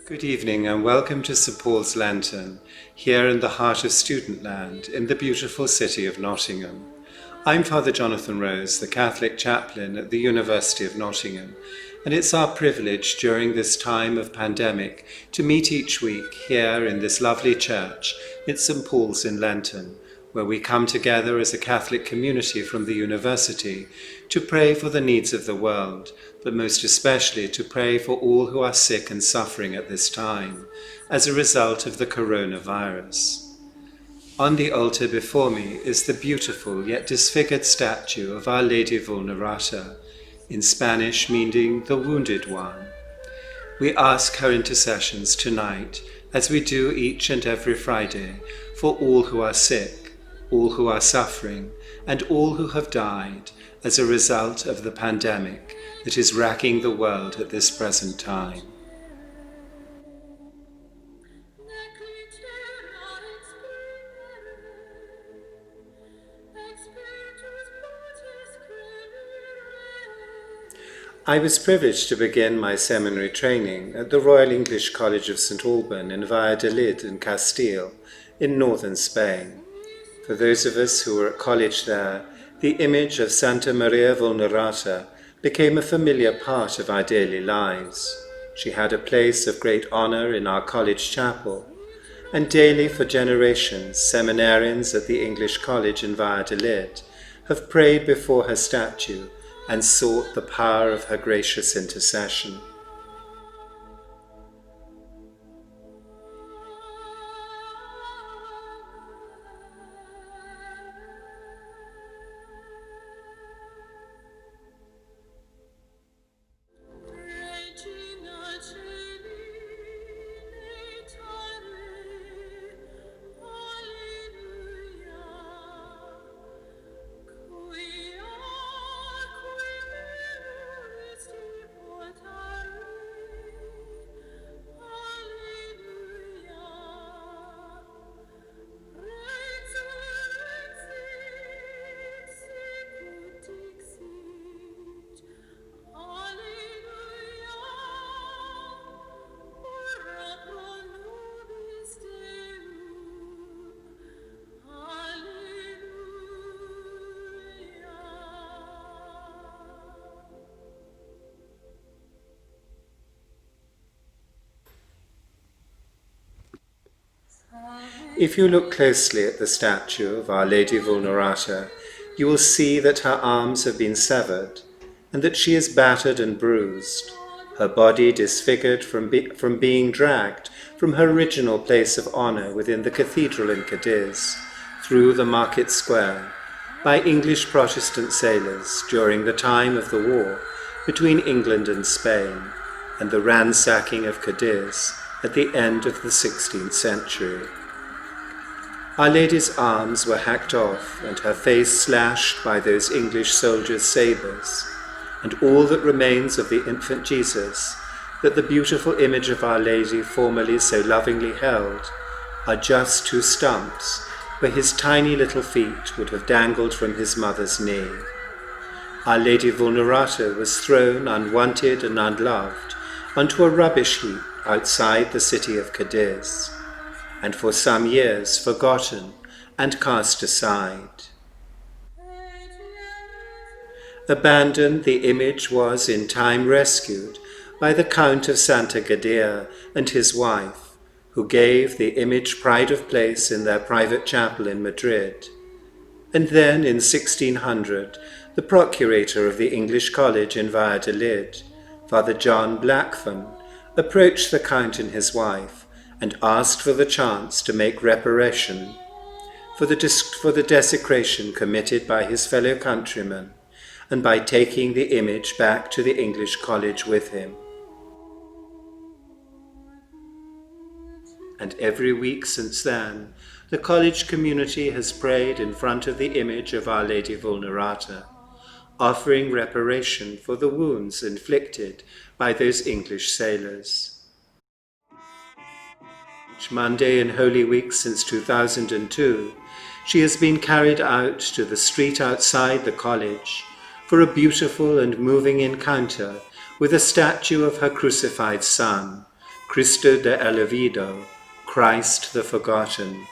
Good evening and welcome to St Paul's Lantern, here in the heart of student land in the beautiful city of Nottingham. I'm Father Jonathan Rose, the Catholic chaplain at the University of Nottingham, and it's our privilege during this time of pandemic to meet each week here in this lovely church at St Paul's in Lantern, where we come together as a Catholic community from the university to pray for the needs of the world, but most especially to pray for all who are sick and suffering at this time as a result of the coronavirus. On the altar before me is the beautiful yet disfigured statue of Our Lady Vulnerata, in Spanish meaning the Wounded One. We ask her intercessions tonight, as we do each and every Friday, for all who are sick, all who are suffering, and all who have died as a result of the pandemic that is racking the world at this present time. I was privileged to begin my seminary training at the Royal English College of St Alban in Valladolid in Castile, in northern Spain. For those of us who were at college there, the image of Santa Maria Vulnerata became a familiar part of our daily lives. She had a place of great honor in our college chapel, and daily for generations, seminarians at the English College in Valladolid have prayed before her statue and sought the power of her gracious intercession. If you look closely at the statue of Our Lady Vulnerata, you will see that her arms have been severed and that she is battered and bruised, her body disfigured from being dragged from her original place of honor within the cathedral in Cadiz through the market square by English Protestant sailors during the time of the war between England and Spain and the ransacking of Cadiz at the end of the 16th century. Our Lady's arms were hacked off and her face slashed by those English soldiers' sabres, and all that remains of the infant Jesus, that the beautiful image of Our Lady formerly so lovingly held, are just two stumps where his tiny little feet would have dangled from his mother's knee. Our Lady Vulnerata was thrown unwanted and unloved onto a rubbish heap outside the city of Cadiz, and for some years forgotten and cast aside. Abandoned, the image was in time rescued by the Count of Santa Gadea and his wife, who gave the image pride of place in their private chapel in Madrid. And then in 1600, the procurator of the English College in Valladolid, Father John Blackford, approached the Count and his wife and asked for the chance to make reparation for the desecration committed by his fellow countrymen, and by taking the image back to the English College with him. And every week since then, the college community has prayed in front of the image of Our Lady Vulnerata, offering reparation for the wounds inflicted by those English sailors. Each Monday in Holy Week since 2002, she has been carried out to the street outside the college for a beautiful and moving encounter with a statue of her crucified son, Cristo de Elevido, Christ the Forgotten.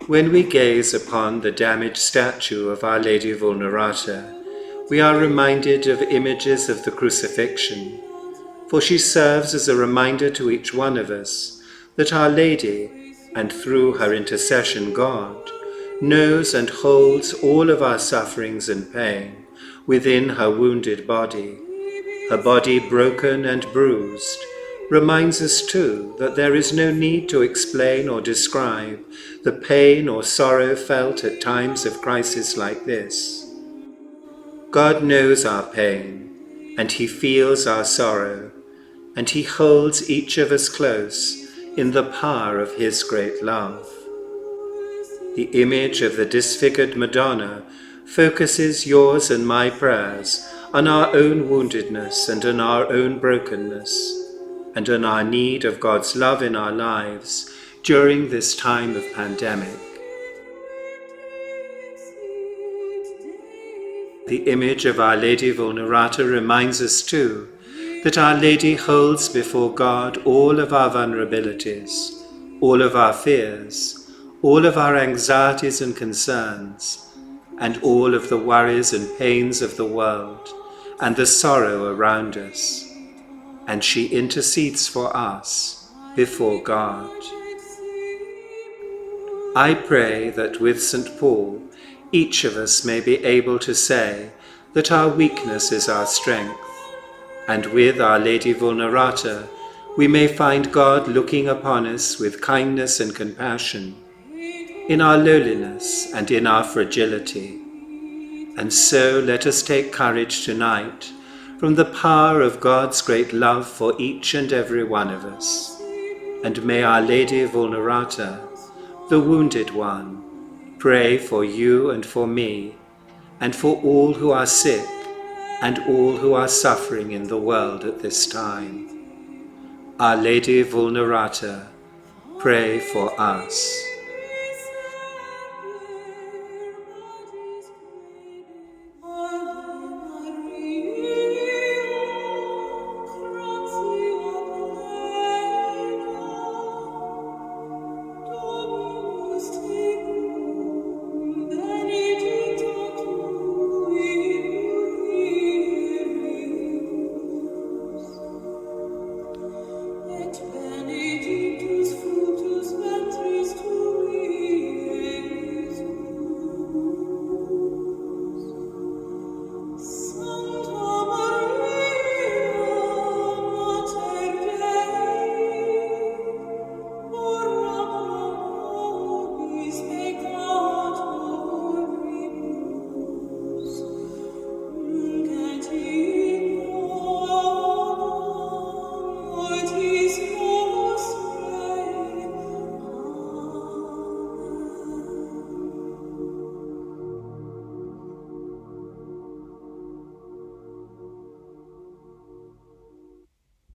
When we gaze upon the damaged statue of Our Lady Vulnerata, we are reminded of images of the crucifixion, for she serves as a reminder to each one of us that Our Lady, and through her intercession God, knows and holds all of our sufferings and pain within her wounded body. Her body broken and bruised reminds us too that there is no need to explain or describe the pain or sorrow felt at times of crisis like this. God knows our pain, and He feels our sorrow, and He holds each of us close in the power of His great love. The image of the disfigured Madonna focuses yours and my prayers on our own woundedness and on our own brokenness, and on our need of God's love in our lives during this time of pandemic. The image of Our Lady Vulnerata reminds us too that Our Lady holds before God all of our vulnerabilities, all of our fears, all of our anxieties and concerns, and all of the worries and pains of the world and the sorrow around us. And she intercedes for us before God. I pray that with St. Paul, each of us may be able to say that our weakness is our strength, and with Our Lady Vulnerata, we may find God looking upon us with kindness and compassion, in our lowliness and in our fragility. And so let us take courage tonight from the power of God's great love for each and every one of us. And may Our Lady Vulnerata, the wounded one, pray for you and for me, and for all who are sick and all who are suffering in the world at this time. Our Lady Vulnerata, pray for us.